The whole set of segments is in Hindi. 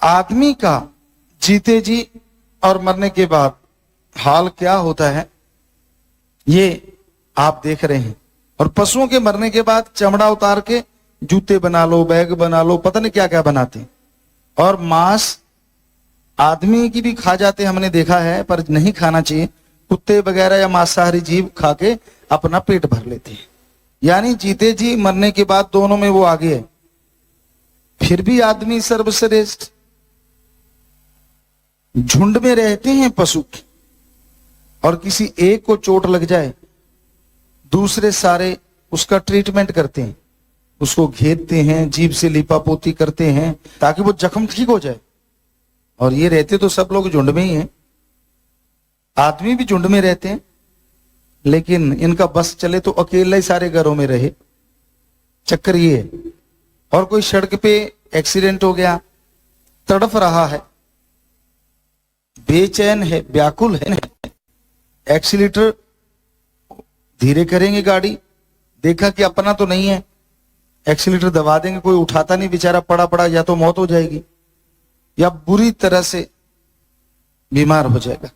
आदमी का जीते जी और मरने के बाद हाल क्या होता है ये आप देख रहे हैं। और पशुओं के मरने के बाद चमड़ा उतार के जूते बना लो, बैग बना लो, पता नहीं क्या क्या बनाते हैं। और मांस आदमी की भी खा जाते हैं, हमने देखा है, पर नहीं खाना चाहिए। कुत्ते वगैरह या मांसाहारी जीव खा के अपना पेट भर लेते हैं। यानी जीते जी मरने के बाद दोनों में वो आगे है। फिर भी आदमी सर्वश्रेष्ठ। झुंड में रहते हैं पशु और किसी एक को चोट लग जाए, दूसरे सारे उसका ट्रीटमेंट करते हैं, उसको घेरते हैं, जीभ से लिपापोती करते हैं ताकि वो जख्म ठीक हो जाए। और ये रहते तो सब लोग झुंड में ही हैं। आदमी भी झुंड में रहते हैं, लेकिन इनका बस चले तो अकेला ही सारे घरों में रहे। चक्कर ये है। और कोई सड़क पे एक्सीडेंट हो गया, तड़फ रहा है, बेचैन है, व्याकुल है, एक्सीलेटर धीरे करेंगे गाड़ी, देखा कि अपना तो नहीं है, एक्सीलेटर दबा देंगे, कोई उठाता नहीं, बेचारा पड़ा पड़ा या तो मौत हो जाएगी या बुरी तरह से बीमार हो जाएगा।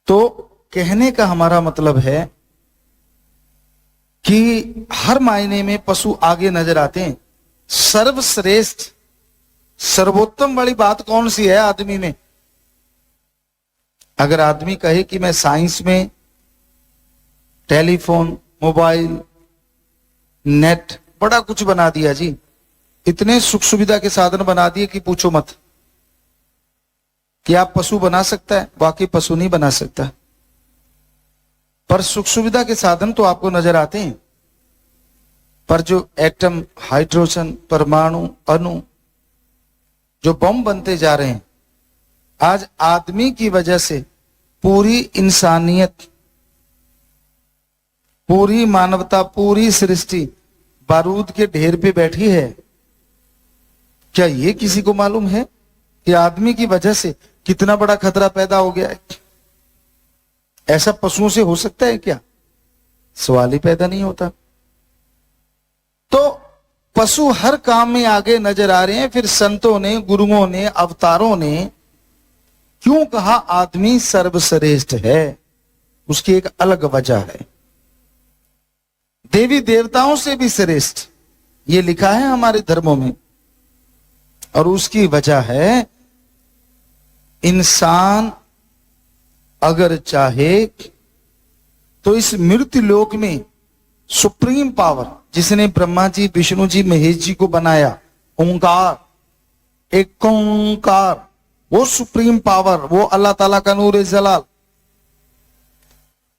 तो कहने का हमारा मतलब है कि हर मायने में पशु आगे नजर आते हैं। सर्वश्रेष्ठ सर्वोत्तम वाली बात कौन सी है आदमी में? अगर आदमी कहे कि मैं साइंस में टेलीफोन, मोबाइल, नेट बड़ा कुछ बना दिया जी, इतने सुख सुविधा के साधन बना दिए कि पूछो मत। कि आप पशु बना सकता है? वाकई पशु नहीं बना सकता, पर सुख सुविधा के साधन तो आपको नजर आते हैं। पर जो एटम, हाइड्रोजन, परमाणु, अणु, जो बम बनते जा रहे हैं, आज आदमी की वजह से पूरी इंसानियत, पूरी मानवता, पूरी सृष्टि बारूद के ढेर पे बैठी है। क्या ये किसी को मालूम है कि आदमी की वजह से कितना बड़ा खतरा पैदा हो गया है? ऐसा पशुओं से हो सकता है क्या? सवाल ही पैदा नहीं होता। तो पशु हर काम में आगे नजर आ रहे हैं। फिर संतों ने, गुरुओं ने, अवतारों ने क्यों कहा आदमी सर्वश्रेष्ठ है? उसकी एक अलग वजह है। देवी देवताओं से भी श्रेष्ठ, ये लिखा है हमारे धर्मों में। और उसकी वजह है इंसान अगर चाहे तो इस मृत्यु लोक में सुप्रीम पावर, जिसने ब्रह्मा जी, विष्णु जी, महेश जी को बनाया, ओंकार, एक ओंकार, वो सुप्रीम पावर, वो अल्लाह ताला का नूर जलाल,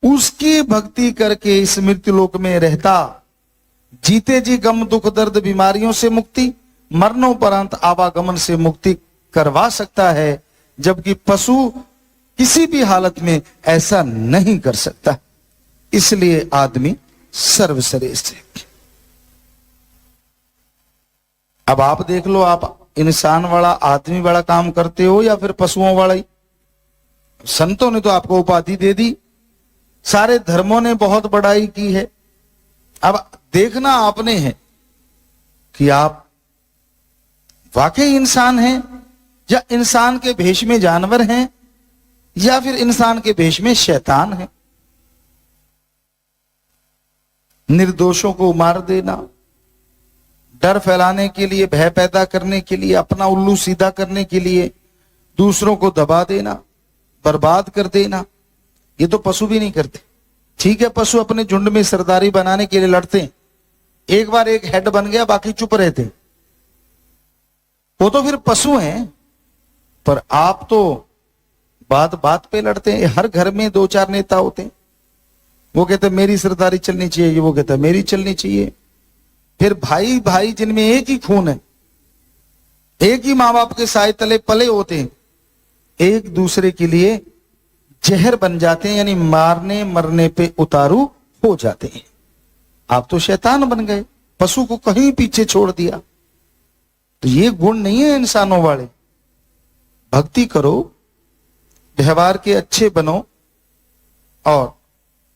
उसकी भक्ति करके इस मृत्यु लोक में रहता, जीते जी गम, दुख, दर्द, बीमारियों से मुक्ति, मरणोपरांत आवागमन से मुक्ति करवा सकता है। जबकि पशु किसी भी हालत में ऐसा नहीं कर सकता। इसलिए आदमी सर्वश्रेष्ठ है। अब आप देख लो, आप इंसान वाला, आदमी वाला काम करते हो या फिर पशुओं वाला ही? संतों ने तो आपको उपाधि दे दी, सारे धर्मों ने बहुत बड़ाई की है। अब देखना आपने है कि आप वाकई इंसान हैं या इंसान के भेष में जानवर हैं या फिर इंसान के भेष में शैतान है। निर्दोषों को मार देना, डर फैलाने के लिए, भय पैदा करने के लिए, अपना उल्लू सीधा करने के लिए, दूसरों को दबा देना, बर्बाद कर देना, ये तो पशु भी नहीं करते। ठीक है, पशु अपने झुंड में सरदारी बनाने के लिए लड़ते हैं, एक बार एक हेड बन गया, बाकी चुप रहते, वो तो फिर पशु हैं। पर आप तो बात बात पे लड़ते हैं। हर घर में दो चार नेता होते हैं, वो कहते मेरी सरदारी चलनी चाहिए, वो कहता मेरी चलनी चाहिए। फिर भाई भाई जिनमें एक ही खून है, एक ही माँ बाप के साए तले पले होते हैं, एक दूसरे के लिए जहर बन जाते हैं, यानी मारने मरने पे उतारू हो जाते हैं। आप तो शैतान बन गए, पशु को कहीं पीछे छोड़ दिया। तो ये गुण नहीं है इंसानों वाले। भक्ति करो, व्यवहार के अच्छे बनो और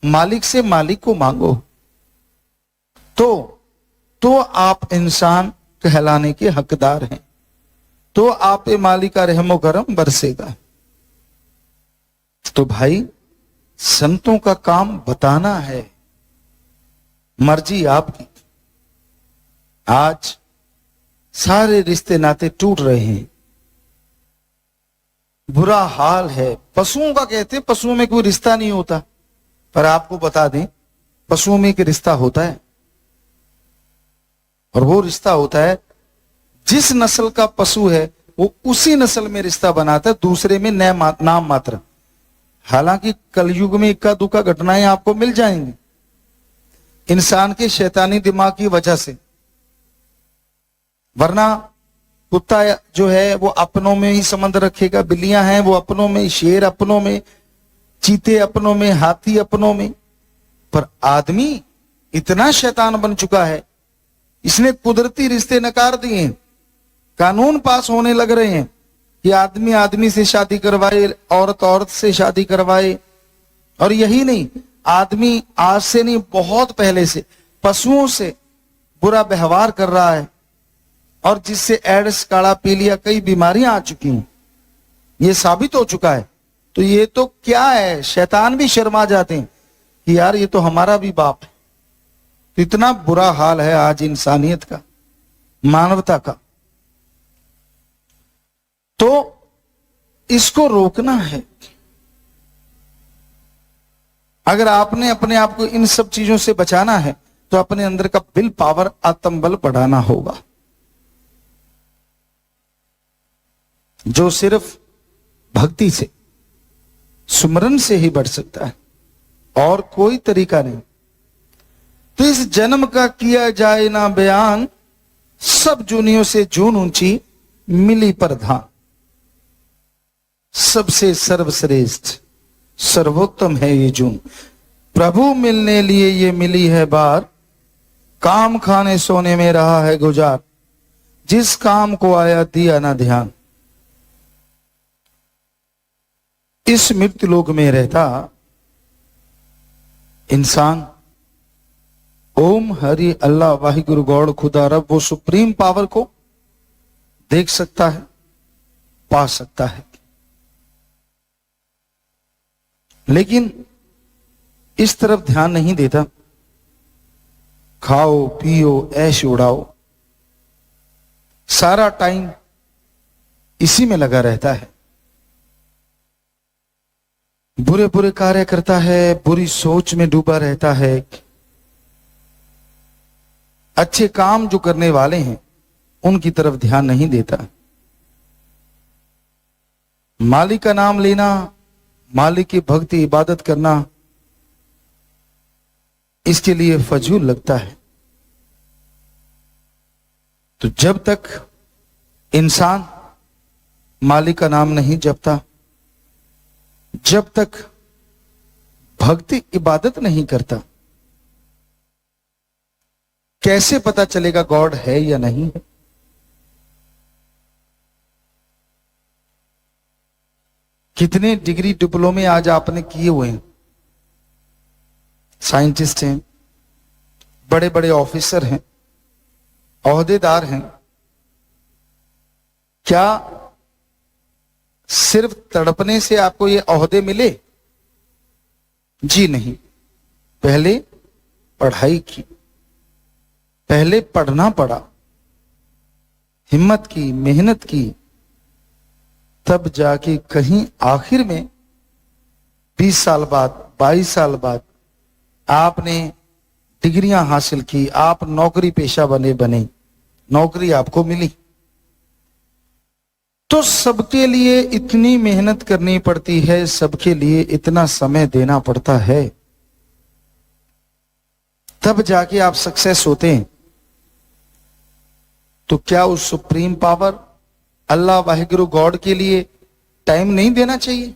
मालिक से मालिक को मांगो, तो आप इंसान कहलाने के हकदार हैं। तो आप पे माली का रहमो करम बरसेगा। तो भाई संतों का काम बताना है, मर्जी आपकी। आज सारे रिश्ते नाते टूट रहे हैं, बुरा हाल है। पशुओं का कहते हैं पशुओं में कोई रिश्ता नहीं होता, पर आपको बता दें पशुओं में एक रिश्ता होता है, और वो रिश्ता होता है जिस नस्ल का पशु है वो उसी नस्ल में रिश्ता बनाता है, दूसरे में नाम मात्र। हालांकि कलयुग में इक्का दुक्का घटनाएं आपको मिल जाएंगी इंसान के शैतानी दिमाग की वजह से, वरना कुत्ता जो है वो अपनों में ही संबंध रखेगा, बिल्लियां हैं वो अपनों में, शेर अपनों में, चीते अपनों में, हाथी अपनों में। पर आदमी इतना शैतान बन चुका है, इसने कुदरती रिश्ते नकार दिए हैं। कानून पास होने लग रहे हैं कि आदमी आदमी से शादी करवाए, औरत औरत से शादी करवाए। और यही नहीं, आदमी आज से नहीं बहुत पहले से पशुओं से बुरा व्यवहार कर रहा है, और जिससे एड्स, काला पीलिया, कई बीमारियां आ चुकी हैं, ये साबित हो चुका है। तो ये तो क्या है, शैतान भी शर्मा जाते हैं कि यार ये तो हमारा भी बाप है। तो इतना बुरा हाल है आज इंसानियत का, मानवता का। तो इसको रोकना है। अगर आपने अपने आप को इन सब चीजों से बचाना है तो अपने अंदर का विल पावर, आत्मबल बढ़ाना होगा, जो सिर्फ भक्ति से, सुमरन से ही बढ़ सकता है, और कोई तरीका नहीं। तो इस जन्म का किया जाए ना बयान, सब जूनियों से जून ऊंची मिली प्रधान। सबसे सर्वश्रेष्ठ सर्वोत्तम है ये जून, प्रभु मिलने लिए ये मिली है बार। काम खाने सोने में रहा है गुजार, जिस काम को आया दिया ना ध्यान। इस मृत्यु लोक में रहता इंसान ओम हरि अल्लाह वाहिगुरु गॉड खुदा रब, वो सुप्रीम पावर को देख सकता है, पा सकता है। लेकिन इस तरफ ध्यान नहीं देता, खाओ पियो ऐश उड़ाओ, सारा टाइम इसी में लगा रहता है, बुरे बुरे कार्य करता है, बुरी सोच में डूबा रहता है। अच्छे काम जो करने वाले हैं उनकी तरफ ध्यान नहीं देता। मालिक का नाम लेना, मालिक की भक्ति इबादत करना, इसके लिए फजूल लगता है। तो जब तक इंसान मालिक का नाम नहीं जपता, जब तक भक्ति इबादत नहीं करता, कैसे पता चलेगा गॉड है या नहीं है? कितने डिग्री डिप्लोमे आज आपने किए हुए हैं, साइंटिस्ट हैं, बड़े बड़े ऑफिसर हैं, ओहदेदार हैं, क्या सिर्फ तड़पने से आपको ये ओहदे मिले? जी नहीं, पहले पढ़ाई की, पहले पढ़ना पड़ा, हिम्मत की, मेहनत की, तब जाके कहीं आखिर में 20 साल बाद, 22 साल बाद आपने डिग्रियां हासिल की, आप नौकरी पेशा बने, नौकरी आपको मिली। तो सबके लिए इतनी मेहनत करनी पड़ती है, सबके लिए इतना समय देना पड़ता है, तब जाके आप सक्सेस होते हैं। तो क्या उस सुप्रीम पावर अल्लाह वाहिगुरु गॉड के लिए टाइम नहीं देना चाहिए?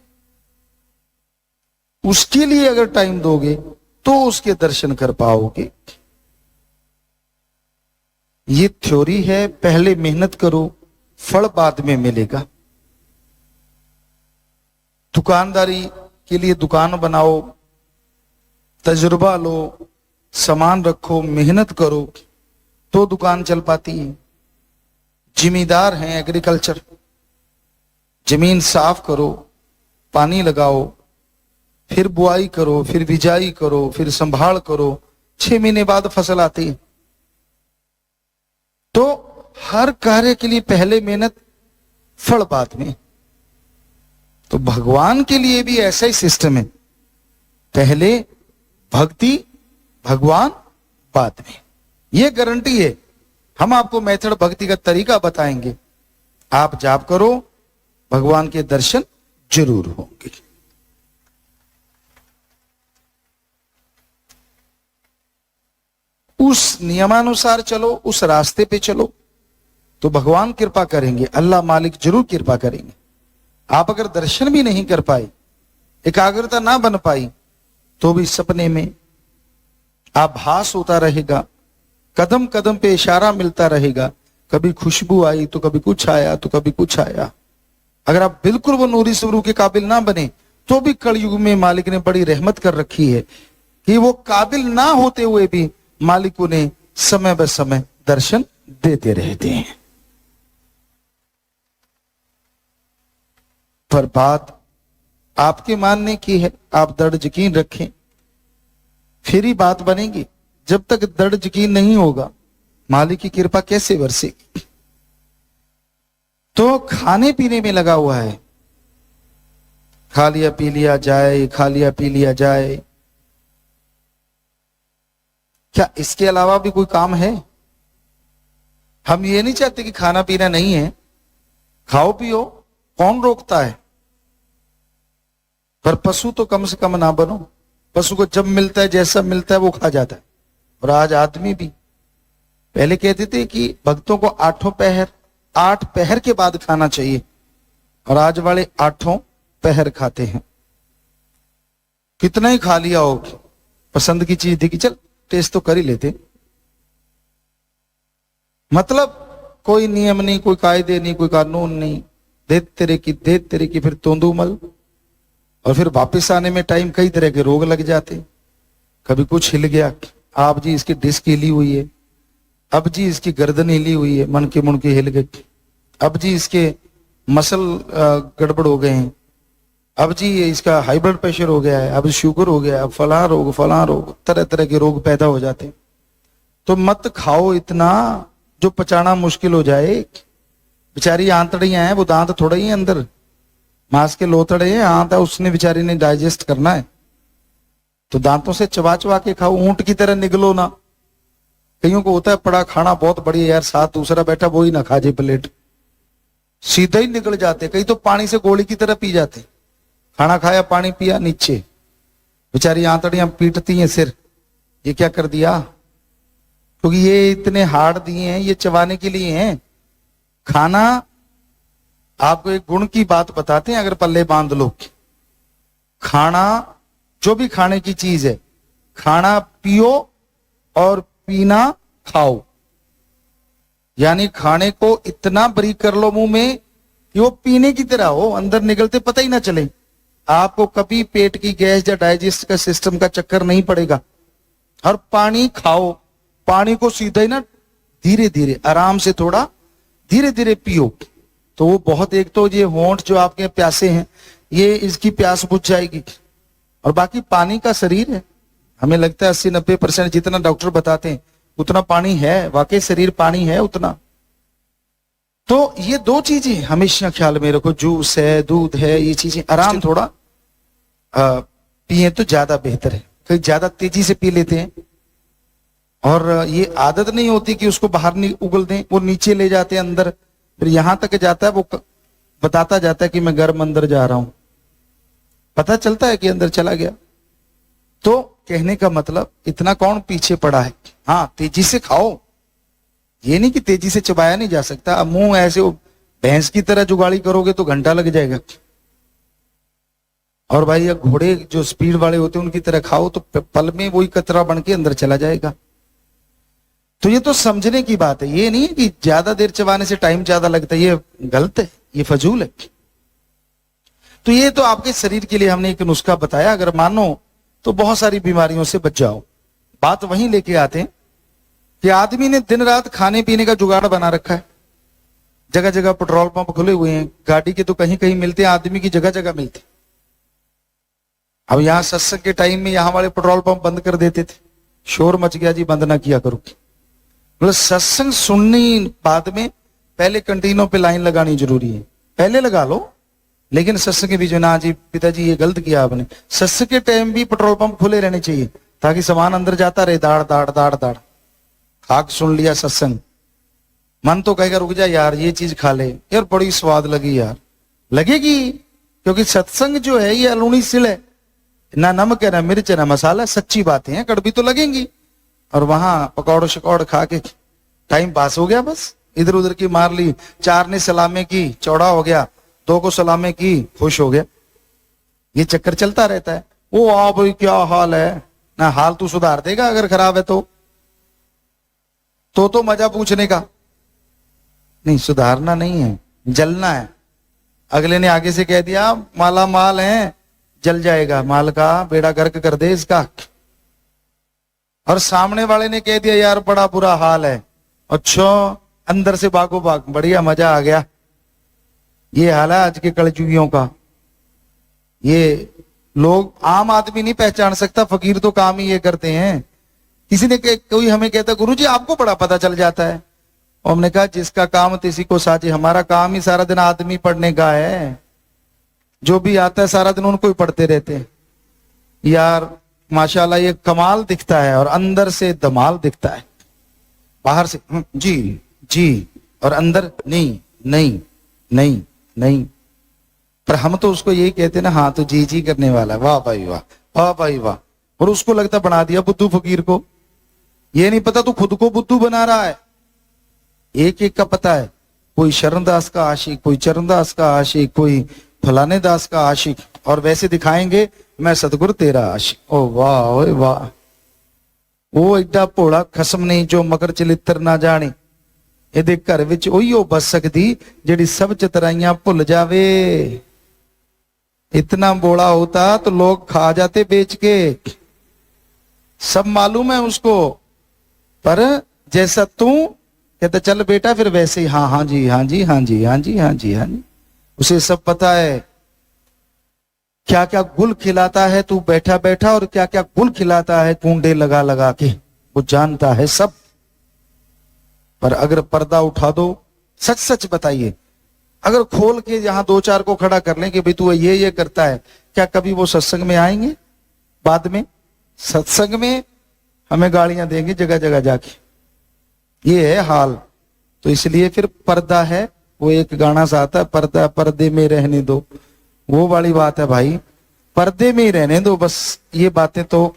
उसके लिए अगर टाइम दोगे तो उसके दर्शन कर पाओगे। ये थ्योरी है, पहले मेहनत करो, फल बाद में मिलेगा। दुकानदारी के लिए दुकान बनाओ, तजुर्बा लो, सामान रखो, मेहनत करो, तो दुकान चल पाती है। जिम्मेदार हैं एग्रीकल्चर, जमीन साफ करो, पानी लगाओ, फिर बुआई करो, फिर बिजाई करो, फिर संभाल करो, 6 महीने बाद फसल आती है। तो हर कार्य के लिए पहले मेहनत, फल बाद में। तो भगवान के लिए भी ऐसा ही सिस्टम है, पहले भक्ति, भगवान बाद में। ये गारंटी है। हम आपको मेथड, भक्ति का तरीका बताएंगे, आप जाप करो, भगवान के दर्शन जरूर होंगे। उस नियमानुसार चलो, उस रास्ते पे चलो, तो भगवान कृपा करेंगे, अल्लाह मालिक जरूर कृपा करेंगे। आप अगर दर्शन भी नहीं कर पाए, एकाग्रता ना बन पाई, तो भी सपने में आभास होता रहेगा, कदम कदम पे इशारा मिलता रहेगा, कभी खुशबू आई तो कभी कुछ आया तो कभी कुछ आया। अगर आप बिल्कुल वो नूरी स्वरूप के काबिल ना बने, तो भी कलयुग में मालिक ने बड़ी रहमत कर रखी है कि वो काबिल ना होते हुए भी मालिक उन्हें समय ब समय दर्शन देते रहते हैं। पर बात आपके मानने की है, आप दृढ़ यकीन रखें, फिर ही बात बनेगी। जब तक दृढ़ यकीन नहीं होगा, मालिक की कृपा कैसे बरसेगी। तो खाने पीने में लगा हुआ है, खा लिया पी लिया जाए, खा लिया पी लिया जाए। क्या इसके अलावा भी कोई काम है? हम ये नहीं चाहते कि खाना पीना नहीं है, खाओ पियो, कौन रोकता है। पर पशु तो कम से कम ना बनो। पशु को जब मिलता है, जैसा मिलता है वो खा जाता है। और आज आदमी भी, पहले कहते थे कि भक्तों को 8 पहर के बाद खाना चाहिए, और आज वाले 8 पहर खाते हैं। कितना ही खा लिया हो, पसंद की चीज देखी, चल टेस्ट तो कर ही लेते। मतलब कोई नियम नहीं, कोई कायदे नहीं, कोई कानून नहीं, दे तेरे की फिर तोंदूमल। और फिर वापस आने में टाइम, कई तरह के रोग लग जाते। कभी कुछ हिल गया, आप जी इसकी डिस्क हिली हुई है, अब जी इसकी गर्दन हिली हुई है, मन के मुंडके हिल गए, अब जी इसके मसल गड़बड़ हो गए हैं, अब जी इसका हाई ब्लड प्रेशर हो गया है, अब शुगर हो गया, अब फलां रोग, तरह तरह के रोग पैदा हो जाते। तो मत खाओ इतना जो पचाना मुश्किल हो जाए। बेचारी आंतड़ियां हैं, वो दांत थोड़ा ही है अंदर, मांस के लोथड़े हैं, आंत है, उसने बेचारी ने डाइजेस्ट करना है। तो दांतों से चबा चबा के खाओ, ऊंट की तरह निगलो ना। कईयों को होता है पड़ा खाना बहुत बढ़िया यार, साथ दूसरा बैठा वो ही ना खा जाए प्लेट, सीधा ही निकल जाते। कई तो पानी से गोली की तरह पी जाते, खाना खाया पानी पिया नीचे, बेचारी आंतड़ियां पीटती हैं सिर, ये क्या कर दिया। क्योंकि ये इतने हार्ड दिए हैं, ये चबाने के लिए हैं। खाना, आपको एक गुण की बात बताते हैं, अगर पल्ले बांध लो, खाना, जो भी खाने की चीज है, खाना पियो और पीना खाओ। यानी खाने को इतना बारीक कर लो मुंह में कि वो पीने की तरह हो, अंदर निकलते पता ही ना चले। आपको कभी पेट की गैस या डाइजेस्ट का सिस्टम का चक्कर नहीं पड़ेगा। और पानी खाओ, पानी को सीधा ही ना धीरे धीरे, आराम से, थोड़ा धीरे धीरे पियो। तो वो बहुत, एक तो ये होंठ जो आपके प्यासे हैं, ये इसकी प्यास बुझ जाएगी। और बाकी पानी का शरीर है, हमें लगता है 80-90% जितना डॉक्टर बताते हैं उतना पानी है, वाकई शरीर पानी है उतना। तो ये 2 चीजें हमेशा ख्याल में रखो, जूस है, दूध है, ये चीजें आराम थोड़ा पिए तो ज्यादा बेहतर है। कई ज्यादा तेजी से पी लेते हैं, और ये आदत नहीं होती कि उसको बाहर नहीं उगल दें, वो नीचे ले जाते हैं अंदर, फिर यहां तक जाता है, वो बताता जाता है कि मैं गर्म अंदर जा रहा हूं, पता चलता है कि अंदर चला गया। तो कहने का मतलब, इतना कौन पीछे पड़ा है। हाँ, तेजी से खाओ, ये नहीं कि तेजी से चबाया नहीं जा सकता। अब मुंह ऐसे भैंस की तरह जुगाड़ी करोगे तो घंटा लग जाएगा। और भाई ये घोड़े जो स्पीड वाले होते हैं उनकी तरह खाओ तो पल में वही कतरा बन के अंदर चला जाएगा। तो ये तो समझने की बात है, ये नहीं है कि ज्यादा देर चबाने से टाइम ज्यादा लगता है, ये गलत है, ये फजूल है। तो ये तो आपके शरीर के लिए हमने एक नुस्खा बताया, अगर मानो तो बहुत सारी बीमारियों से बच जाओ। बात वहीं लेके आते हैं कि आदमी ने दिन रात खाने पीने का जुगाड़ बना रखा है, जगह जगह पेट्रोल पंप खुले हुए हैं, गाड़ी के तो कहीं कहीं मिलते हैं, आदमी की जगह जगह मिलते। अब यहाँ सत्संग के टाइम में यहाँ वाले पेट्रोल पंप बंद कर देते थे, शोर मच गया जी, बंद ना किया करो। मतलब सत्संग सुननी बाद में, पहले कंटीनों पे लाइन लगानी जरूरी है, पहले लगा लो, लेकिन सत्संग के बीच में ना जी पिताजी ये गलत किया आपने। सत्संग के टाइम भी पेट्रोल पंप खुले रहने चाहिए ताकि सामान अंदर जाता रहे, दाड़ दाड़ दाड़ दाड़। खाक सुन लिया सत्संग, मन तो कहेगा रुक जा यार ये चीज खा ले यार, बड़ी स्वाद लगी यार, लगेगी, क्योंकि सत्संग जो है ये अलूनी सिल है, ना नमक है ना मिर्च है ना मसाला, सच्ची बातें हैं, कड़वी तो लगेंगी। और वहां पकौड़ शकौड़ खा के टाइम पास हो गया, बस इधर उधर की मार ली, 4 ने सलामे की चौड़ा हो गया, 2 को सलामे की खुश हो गया, ये चक्कर चलता रहता है। ओ आ भाई क्या हाल है, ना हाल तू सुधार देगा अगर खराब है तो मजा पूछने का नहीं, सुधारना नहीं है, जलना है। अगले ने आगे से कह दिया माला माल है, जल जाएगा, माल का बेड़ा गर्क कर दे इसका। और सामने वाले ने कह दिया यार बड़ा बुरा हाल है, अच्छा अंदर से भागो भाग, बढ़िया मजा आ गया। ये हाल है आज के कलजुगियों का। ये लोग, आम आदमी नहीं पहचान सकता, फकीर तो काम ही ये करते हैं। किसी ने कोई हमें कहता गुरुजी आपको बड़ा पता चल जाता है, और हमने कहा जिसका काम किसी को साझे, हमारा काम ही सारा दिन आदमी पढ़ने का है, जो भी आता है सारा दिन उनको ही पढ़ते रहते हैं। यार माशाल्लाह ये कमाल दिखता है और अंदर से धमाल दिखता है, बाहर से जी जी और अंदर नहीं नहीं नहीं नहीं। पर हम तो उसको यही कहते ना, हाँ तो जी जी करने वाला, वाह भाई वाह, वाह भाई वाह। और उसको लगता बना दिया बुद्धू फकीर को, ये नहीं पता तू खुद को बुद्धू बना रहा है। एक एक का पता है, कोई शरणदास का आशिक, कोई चरणदास का आशिक, कोई फलाने दास का आशिक, और वैसे दिखाएंगे मैं सतगुरु तेरा आशिक। ओ वाह ओए वाह, वो एडा भोला खसम नहीं जो मगर चलित्र ना जाने, ਇਹਦੇ घर विच उहियो बस सकती जेड़ी सब चतराइयां भुल जावे। इतना बोला होता तो लोग खा जाते बेच के, सब मालूम है उसको। पर जैसा तू कहता चल बेटा फिर वैसे ही हाँ हाँ जी हाँ जी हाँ जी हाँ जी हाँ जी हाँ जी, उसे सब पता है क्या क्या गुल खिलाता है तू बैठा बैठा, और क्या क्या गुल खिलाता है कुंडे लगा लगा के, वो जानता है सब। पर अगर पर्दा उठा दो, सच सच बताइए, अगर खोल के यहां 2-4 को खड़ा कर लें कि भाई तू ये करता है, क्या कभी वो सत्संग में आएंगे? बाद में सत्संग में हमें गालियां देंगे जगह जगह जाके, ये है हाल। तो इसलिए फिर पर्दा है, वो एक गाना सा आता है, पर्दा पर्दे में रहने दो, वो वाली बात है भाई, पर्दे में ही रहने दो बस। ये बातें तो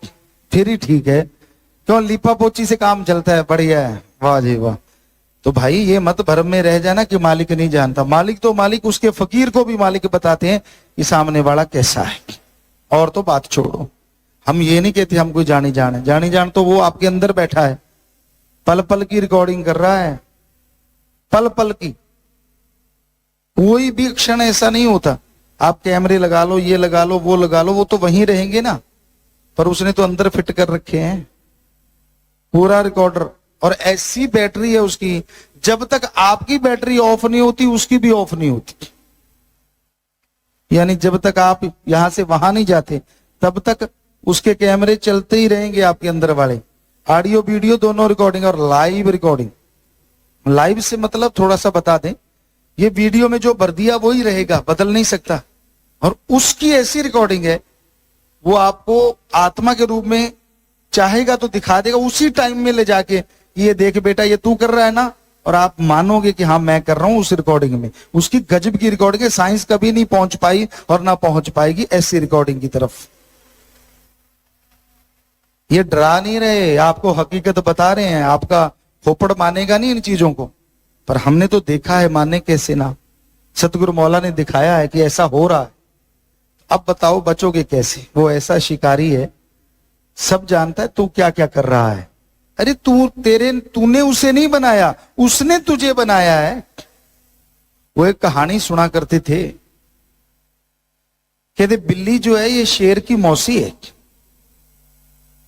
फिर ही ठीक है, क्यों लिपा पोची से काम चलता है, बढ़िया है, वाह जी वाह। तो भाई ये मत भ्रम में रह जाना कि मालिक नहीं जानता, मालिक तो मालिक, उसके फकीर को भी मालिक बताते हैं कि सामने वाला कैसा है। और तो बात छोड़ो, हम ये नहीं कहते हम कोई जानी जान तो वो आपके अंदर बैठा है, पल पल की रिकॉर्डिंग कर रहा है, पल पल की। कोई भी क्षण ऐसा नहीं होता आप कैमरे लगा लो, ये लगा लो, वो लगा लो, वो तो वहीं रहेंगे ना, पर उसने तो अंदर फिट कर रखे हैं पूरा रिकॉर्डर। और ऐसी बैटरी है उसकी, जब तक आपकी बैटरी ऑफ नहीं होती उसकी भी ऑफ नहीं होती। यानी जब तक आप यहां से वहां नहीं जाते तब तक उसके कैमरे चलते ही रहेंगे आपके अंदर वाले, ऑडियो वीडियो दोनों रिकॉर्डिंग और लाइव रिकॉर्डिंग। लाइव से मतलब थोड़ा सा बता दें, ये वीडियो में जो भर दिया वही रहेगा, बदल नहीं सकता। और उसकी ऐसी रिकॉर्डिंग है, वो आपको आत्मा के रूप में चाहेगा तो दिखा देगा उसी टाइम में ले जाके, ये देख बेटा ये तू कर रहा है ना, और आप मानोगे कि हाँ मैं कर रहा हूं उस रिकॉर्डिंग में। उसकी गजब की रिकॉर्डिंग है, साइंस कभी नहीं पहुंच पाई और ना पहुंच पाएगी ऐसी रिकॉर्डिंग की तरफ। ये डरा नहीं रहे, आपको हकीकत बता रहे हैं, आपका खोपड़ मानेगा नहीं इन चीजों को, पर हमने तो देखा है, माने कैसे ना। सतगुरु मौला ने दिखाया है कि ऐसा हो रहा है, अब बताओ बचोगे कैसे? वो ऐसा शिकारी है, सब जानता है तू क्या क्या कर रहा है। अरे तूने उसे नहीं बनाया, उसने तुझे बनाया है। वो एक कहानी सुना करते थे, कहते बिल्ली जो है ये शेर की मौसी है।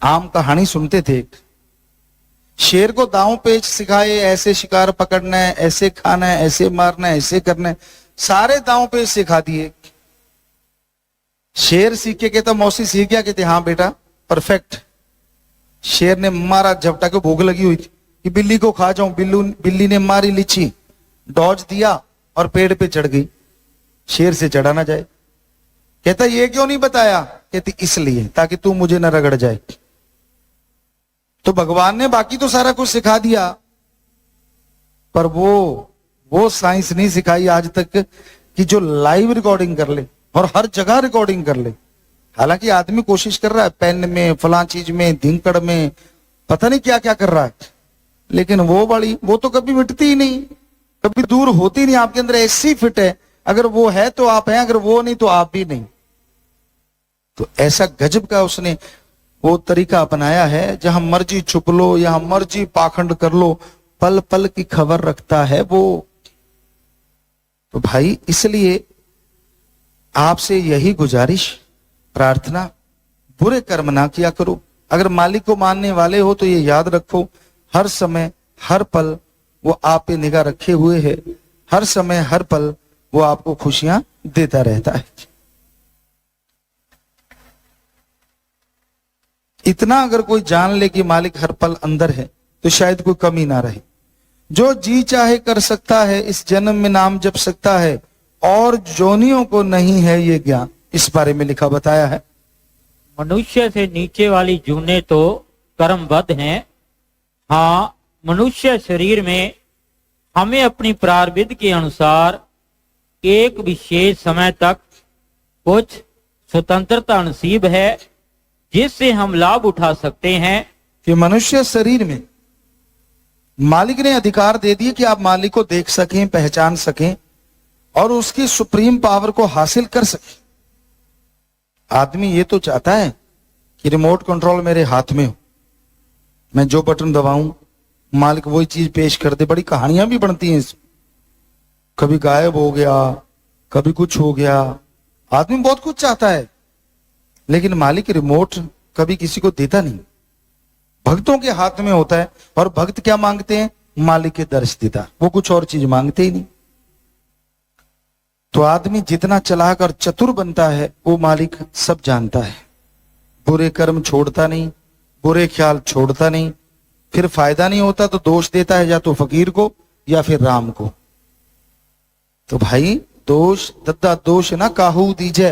आम कहानी सुनते थे, शेर को दांव पेच सिखाए, ऐसे शिकार पकड़ना है, ऐसे खाना है, ऐसे मारना है, ऐसे करना है, सारे दांव पेच सिखा दिए। शेर सीख के कहता मौसी सीख गया, कहते हाँ बेटा परफेक्ट। शेर ने मारा झपटा के, भूख लगी हुई थी कि बिल्ली को खा जाऊं, बिल्ली ने मारी लीची, डॉज दिया और पेड़ पे चढ़ गई। शेर से चढ़ा ना जाए। कहता ये क्यों नहीं बताया? कहती इसलिए ताकि तू मुझे न रगड़ जाए। तो भगवान ने बाकी तो सारा कुछ सिखा दिया, पर वो साइंस नहीं सिखाई आज तक कि जो लाइव रिकॉर्डिंग कर ले और हर जगह रिकॉर्डिंग कर ले। हालांकि आदमी कोशिश कर रहा है, पेन में, फलां चीज में, धिंकड़ में, पता नहीं क्या क्या कर रहा है, लेकिन वो तो कभी मिटती ही नहीं, कभी दूर होती नहीं। आपके अंदर ऐसी फिट है, अगर वो है तो आप हैं, अगर वो नहीं तो आप भी नहीं। तो ऐसा गजब का उसने वो तरीका अपनाया है, जहां मर्जी छुप लो, यहां मर्जी पाखंड कर लो, पल पल की खबर रखता है वो। तो भाई इसलिए आपसे यही गुजारिश, प्रार्थना, बुरे कर्म ना किया करो। अगर मालिक को मानने वाले हो तो ये याद रखो, हर समय हर पल वो आप पे निगाह रखे हुए है, हर समय हर पल वो आपको खुशियां देता रहता है। इतना अगर कोई जान ले कि मालिक हर पल अंदर है तो शायद कोई कमी ना रहे। जो जी चाहे कर सकता है, इस जन्म में नाम जप सकता है, और जोनियों को नहीं है ये ज्ञान। इस बारे में लिखा बताया है, मनुष्य से नीचे वाली जूने तो कर्मबद्ध हैं। हाँ, मनुष्य शरीर में हमें अपनी प्रारब्ध के अनुसार एक विशेष समय तक कुछ स्वतंत्रता नसीब है, जिससे हम लाभ उठा सकते हैं। कि मनुष्य शरीर में मालिक ने अधिकार दे दिए कि आप मालिक को देख सकें, पहचान सकें और उसकी सुप्रीम पावर को हासिल कर सकें। आदमी ये तो चाहता है कि रिमोट कंट्रोल मेरे हाथ में हो, मैं जो बटन दबाऊं मालिक वही चीज पेश कर दे। बड़ी कहानियां भी बनती हैं, कभी गायब हो गया, कभी कुछ हो गया। आदमी बहुत कुछ चाहता है, लेकिन मालिक रिमोट कभी किसी को देता नहीं, भक्तों के हाथ में होता है। और भक्त क्या मांगते हैं? मालिक के दर्श देता, वो कुछ और चीज मांगते ही नहीं। तो आदमी जितना चालाक और चतुर बनता है वो मालिक सब जानता है। बुरे कर्म छोड़ता नहीं, बुरे ख्याल छोड़ता नहीं, फिर फायदा नहीं होता तो दोष देता है, या तो फकीर को या फिर राम को। तो भाई दोष दद्दा दोष ना काहू दीजे,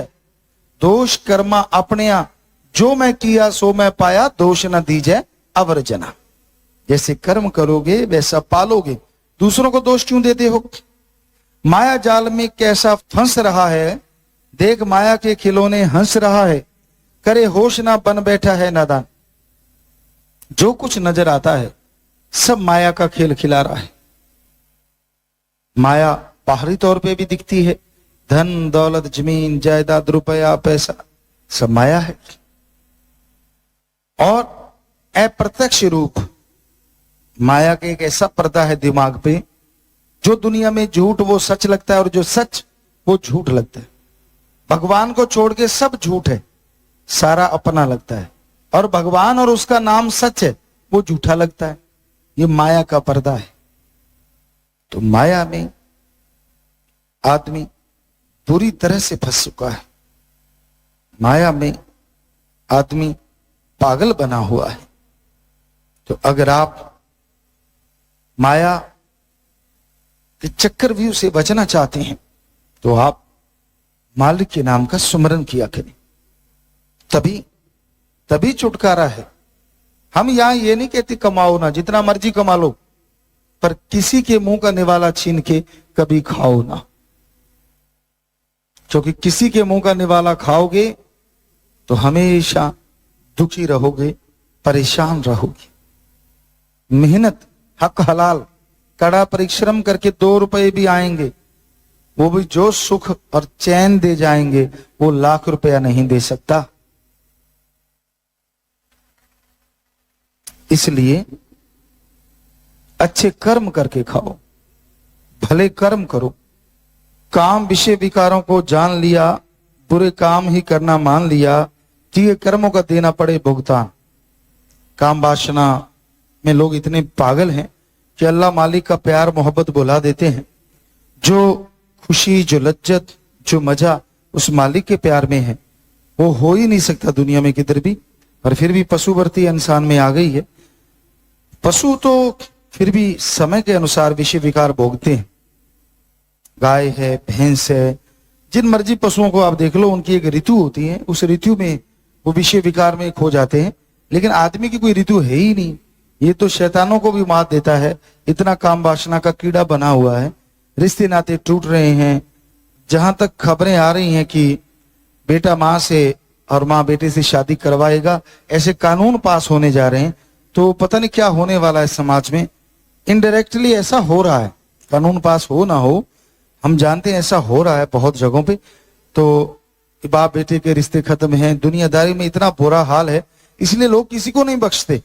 दोष कर्मा अपने जो मैं किया सो मैं पाया, दोष न दीजे अवर जना। जैसे कर्म करोगे वैसा पालोगे, दूसरों को दोष क्यों देते हो? माया जाल में कैसा फंस रहा है, देख माया के खिलौने हंस रहा है, करे होश ना बन बैठा है नादान। जो कुछ नजर आता है सब माया का खेल खिला रहा है। माया बाहरी तौर पे भी दिखती है, धन दौलत जमीन जायदाद रुपया पैसा सब माया है, और अप्रत्यक्ष रूप माया के एक ऐसा पर्दा है दिमाग पे, जो दुनिया में झूठ वो सच लगता है और जो सच वो झूठ लगता है। भगवान को छोड़ के सब झूठ है, सारा अपना लगता है, और भगवान और उसका नाम सच है वो झूठा लगता है। ये माया का पर्दा है। तो माया में आदमी पूरी तरह से फंस चुका है, माया में आदमी पागल बना हुआ है। तो अगर आप माया के चक्रव्यूह से बचना चाहते हैं तो आप मालिक के नाम का सुमरन किया करें, तभी छुटकारा है। हम यहां ये नहीं कहते कमाओ ना, जितना मर्जी कमा लो, पर किसी के मुंह का निवाला छीन के कभी खाओ ना, क्योंकि किसी के मुंह का निवाला खाओगे तो हमेशा दुखी रहोगे, परेशान रहोगे। मेहनत हक हलाल कड़ा परिश्रम करके 2 रुपए भी आएंगे, वो भी जो सुख और चैन दे जाएंगे वो लाख रुपया नहीं दे सकता। इसलिए अच्छे कर्म करके खाओ, भले कर्म करो। काम विषय विकारों को जान लिया, बुरे काम ही करना मान लिया कि ये कर्मों का देना पड़े भुगतान। काम वासना में लोग इतने पागल हैं कि अल्लाह मालिक का प्यार मोहब्बत बुला देते हैं। जो खुशी, जो लज्जत, जो मजा उस मालिक के प्यार में है वो हो ही नहीं सकता दुनिया में किधर भी। और फिर भी पशुवर्ती इंसान में आ गई है। पशु तो फिर भी समय के अनुसार विषय विकार भोगते हैं। गाय है, भैंस है, जिन मर्जी पशुओं को आप देख लो, उनकी एक ऋतु होती है, उस ऋतु में वो विषय विकार में खो जाते हैं। लेकिन आदमी की कोई ऋतु है ही नहीं। ये तो शैतानों को भी मात देता है, इतना काम वासना का कीड़ा बना हुआ है। रिश्ते नाते टूट रहे हैं। जहां तक खबरें आ रही हैं कि बेटा माँ से और माँ बेटे से शादी करवाएगा, ऐसे कानून पास होने जा रहे हैं। तो पता नहीं क्या होने वाला है समाज में। इनडायरेक्टली ऐसा हो रहा है, कानून पास हो ना हो, हम जानते हैं ऐसा हो रहा है बहुत जगहों पे। तो बाप बेटे के रिश्ते खत्म हैं, दुनियादारी में इतना बुरा हाल है, इसलिए लोग किसी को नहीं बख्शते।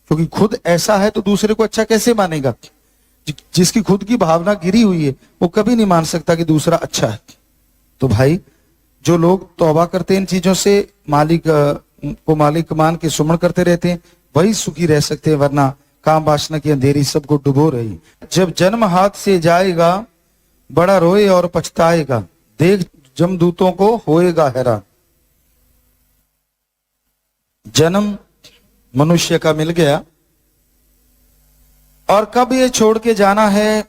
क्योंकि खुद ऐसा है तो दूसरे को अच्छा कैसे मानेगा। जिसकी खुद की भावना गिरी हुई है वो कभी नहीं मान सकता कि दूसरा अच्छा है। तो भाई, जो लोग तौबा करते हैं इन चीजों से, मालिक को मालिक मान के सुमन करते रहते हैं, वही सुखी रह सकते हैं। वरना काम वासना की अंधेरी सबको डुबो रही। जब जन्म हाथ से जाएगा, बड़ा रोए और पछताएगा, देख जमदूतों को होएगा हैरान। जन्म मनुष्य का मिल गया और कब ये छोड़ के जाना है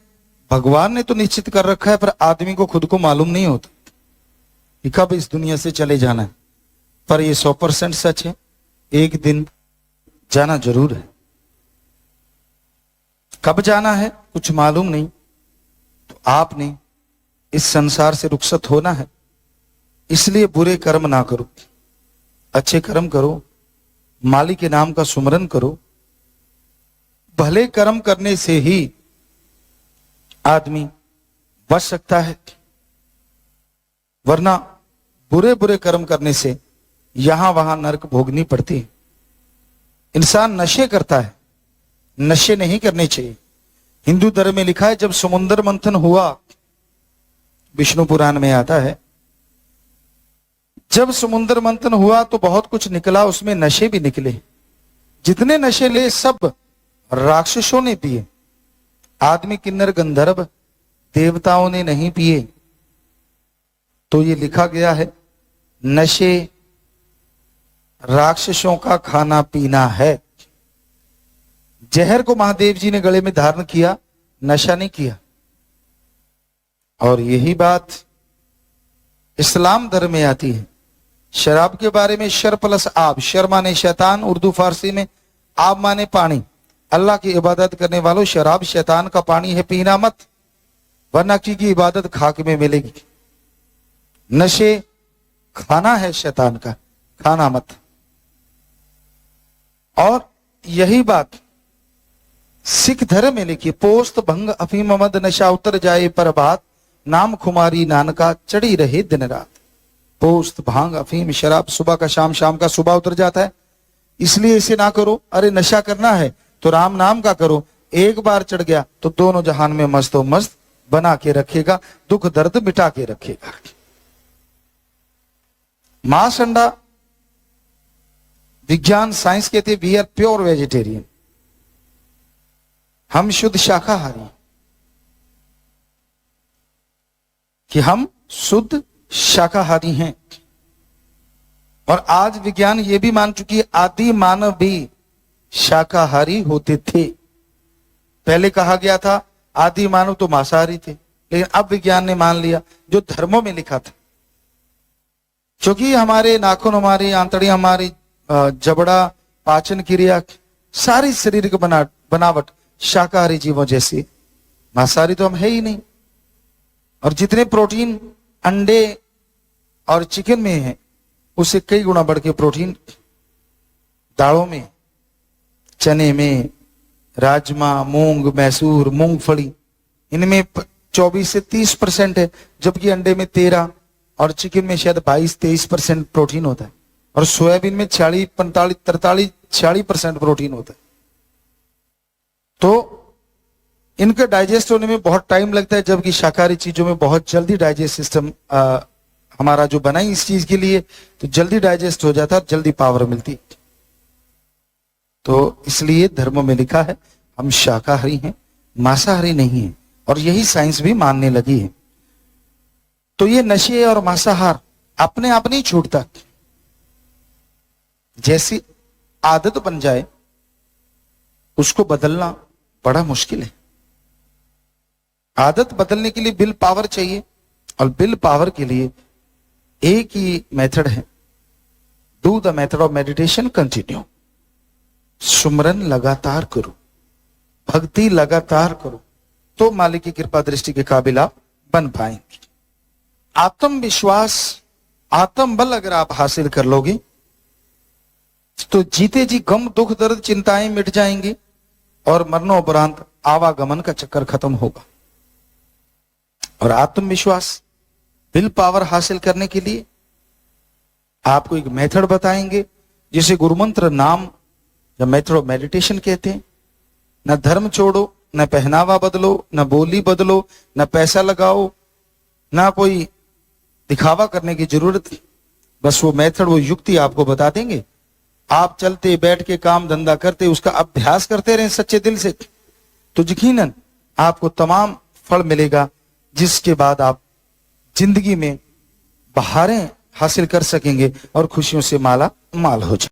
भगवान ने तो निश्चित कर रखा है, पर आदमी को खुद को मालूम नहीं होता कि कब इस दुनिया से चले जाना है। पर ये 100% सच है, एक दिन जाना जरूर है। कब जाना है कुछ मालूम नहीं। तो आपने इस संसार से रुखसत होना है, इसलिए बुरे कर्म ना करो, अच्छे कर्म करो, मालिक के नाम का सुमरन करो। भले कर्म करने से ही आदमी बच सकता है, वरना बुरे बुरे कर्म करने से यहां वहां नरक भोगनी पड़ती है। इंसान नशे करता है, नशे नहीं करने चाहिए। हिंदू धर्म में लिखा है, जब समुद्र मंथन हुआ, विष्णु पुराण में आता है, जब समुद्र मंथन हुआ तो बहुत कुछ निकला, उसमें नशे भी निकले। जितने नशे ले सब राक्षसों ने पिए, आदमी किन्नर गंधर्व देवताओं ने नहीं पिए। तो ये लिखा गया है, नशे राक्षसों का खाना पीना है। जहर को महादेव जी ने गले में धारण किया, नशा नहीं किया। और यही बात इस्लाम धर्म में आती है। शराब के बारे में शर प्लस आब, शर माने शैतान, उर्दू फारसी में आब माने पानी। अल्लाह की इबादत करने वालों, शराब शैतान का पानी है, पीना मत, वरना की इबादत खाक में मिलेगी। नशे खाना है शैतान का, खाना मत। और यही बात सिख धर्म में लिखी, पोस्त भंग अफीम मद नशा उतर जाए पर बात, नाम खुमारी नानका चढ़ी रहे दिन रात। पोस्त भांग अफीम शराब सुबह का शाम, शाम का सुबह उतर जाता है, इसलिए इसे ना करो। अरे नशा करना है तो राम नाम का करो, एक बार चढ़ गया तो दोनों जहान में मस्तो मस्त बना के रखेगा, दुख दर्द मिटा के रखेगा। मांस अंडा विज्ञान साइंस कहते वी आर प्योर वेजिटेरियन, हम शुद्ध शाकाहारी, कि हम शुद्ध शाकाहारी हैं। और आज विज्ञान ये भी मान चुकी है, आदि मानव भी शाकाहारी होते थे। पहले कहा गया था आदि मानव तो मांसाहारी थे, लेकिन अब विज्ञान ने मान लिया जो धर्मों में लिखा था। क्योंकि हमारे नाखून, हमारी आंतड़ियां, हमारी जबड़ा, पाचन क्रिया, सारी शरीर की बनावट शाकाहारी जीवों जैसी, मांसाहारी तो हम है ही नहीं। और जितने प्रोटीन अंडे और चिकन में है, उससे कई गुना बढ़ के प्रोटीन दालों में, चने में, राजमा, मूंग, मैसूर, मूंगफली, इनमें 24 से 30% है, जबकि अंडे में 13 और चिकन में शायद 22-23% प्रोटीन होता है। और सोयाबीन में 40-45-43-46% प्रोटीन होता है। तो इनका डाइजेस्ट होने में बहुत टाइम लगता है, जबकि शाकाहारी चीजों में बहुत जल्दी डाइजेस्ट सिस्टम हमारा जो बनाई इस चीज के लिए, तो जल्दी डाइजेस्ट हो जाता है, जल्दी पावर मिलती। तो इसलिए धर्म में लिखा है हम शाकाहारी हैं, मांसाहारी नहीं हैं, और यही साइंस भी मानने लगी है। तो ये नशे और मांसाहार अपने आप नहीं छूटता, जैसी आदत बन जाए उसको बदलना बड़ा मुश्किल है। आदत बदलने के लिए विल पावर चाहिए, और विल पावर के लिए एक ही मेथड है, do the method of meditation continue. सुमरन लगातार करो, भक्ति लगातार करो, तो मालिक की कृपा दृष्टि के काबिल आप बन पाएंगे। आत्मविश्वास, आत्मबल अगर आप हासिल कर लोगे तो जीते जी गम दुख दर्द चिंताएं मिट जाएंगी, और मरणोपरांत आवागमन का चक्कर खत्म होगा। और आत्मविश्वास, विल पावर हासिल करने के लिए आपको एक मेथड बताएंगे, जिसे गुरुमंत्र नाम या मेथड ऑफ मेडिटेशन कहते हैं। न धर्म छोड़ो, न पहनावा बदलो, न बोली बदलो, न पैसा लगाओ, ना कोई दिखावा करने की जरूरत। बस वो मेथड, वो युक्ति आपको बता देंगे। आप चलते बैठ के काम धंधा करते उसका अभ्यास करते रहें सच्चे दिल से, तो यकीनन आपको तमाम फल मिलेगा, जिसके बाद आप जिंदगी में बहारें हासिल कर सकेंगे और खुशियों से माला माल हो जाए।